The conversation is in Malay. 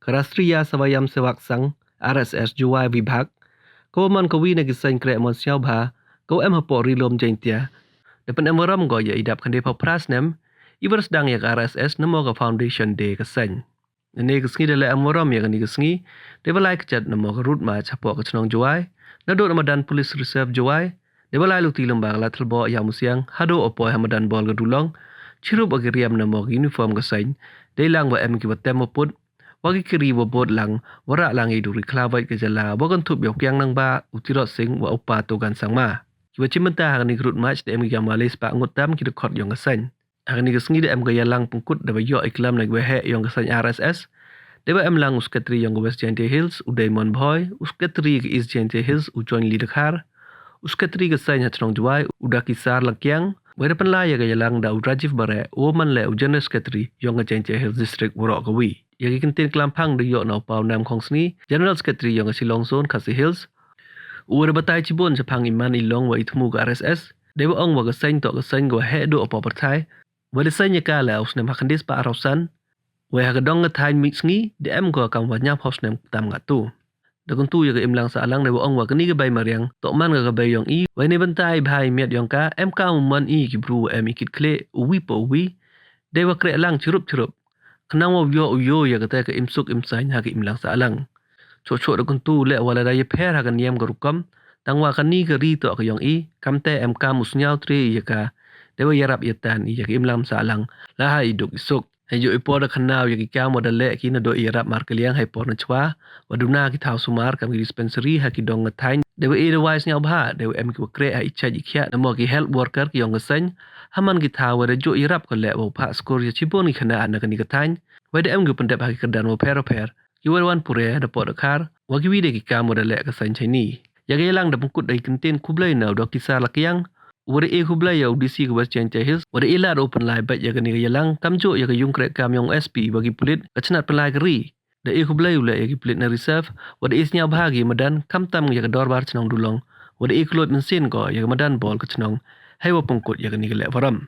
Karastriya Savayam Sewak Sang RSS Jowai Vibhag Kau man kawi na gisain krek mon siau bha kau em hapo rilom jaintia depan em waram go ya idap kan depa prasnem iwar sedang ya RSS namo ka foundation day kasan ne gisngi de em waram ya kan gisngi deba lai kechat namo ka root ma chapo ka chnong Jowai na do ramadan police reserve Jowai deba lai luti lembang la thlbo ya musiang hado opo hamadan bol ga dulong chirup agiriam namo uniform kasan deilang ba em ki batem put wagi kiri wa bod lang wara lang iduri klawai ke jala wagan thup yok yang nang ba utirot sing wa upa to gan sang ma kiwa chimenta hagani grut match de em ga malis pa ngutam ki khot yong gasan hagani gisngi de em ga yalang pungkut de ba yo iklam na gwe he yong gasan RSS de ba em lang uskatri yong West Jente Hills udaimon boy uskatri ke East Jente Hills u join li dekhar uskatri gasan hatnong Jowai uda kisar lakyang Wyrta penla ya ga yalang da udrajiv bare o man le u general secretary yong ga Jente Hills district woro kawi Yagi kentin kelampang de yok nau pau nam kong sni General Secretary yang Silong Zone Khasi Hills Uwer batai cibon sepang iman ilong wa itmu ke RSS Dewa ong wa gasain tok gasain gwa he do opo pertai Wa desain ya la usnem hakandis pa arosan Wa hagadong ngatain mix ngi de em gwa kang wa nyap hosnem tam ngatu Dakun tu yaga imlang sa alang dewa ong wa kani ga bay mariang tok man ga bay yong i wa ne bantai bhai miat yong ka em ka man i ki bru em ikit kle uwi po uwi Dewa kre lang chirup Kenang wa uyo ya kata ke imsuk imsain ha ke imlang sa alang. Chok da kuntu le wala da ye pher ha kan yam garukam tangwa kan ni ke ri to ke yong i kamte em ka musnyau tri ya ka dewa yarap yetan ya ke imlang sa alang la ha iduk isuk. Hayo ipo da khanau ya ki ka mo da le ki na do yarap mar ke liang hai por na chwa waduna ki thau sumar kam ki dispensary ha ki dong ngathain dewa e wise nyau bha dewa em ki kre ha icha jikhya na mo ki health worker ki yong gasan haman ki thau wa jo yarap ko le wo pha skor ya chibon ki khana an ka ni kathain Wada em gu pendep haki kedan wo per Iwan pure da pot akar wagi wide ki ka modal ka san chini yaga yalang da pungkut dai kentin kublai na do kisar lakyang wada e kublai ya audisi ke West Jente Hills wada ila open live bat yaga ni yalang kamjo yaga yung krek kam yong SP bagi pulit kacnat pelai keri da e kublai ula yagi pulit na reserve wada isnya bahagi madan kamtam yaga dorbar chnong dulong wada e klot mensin ko yaga madan bol kacnong hai wa pungkut yaga ni Lehwarom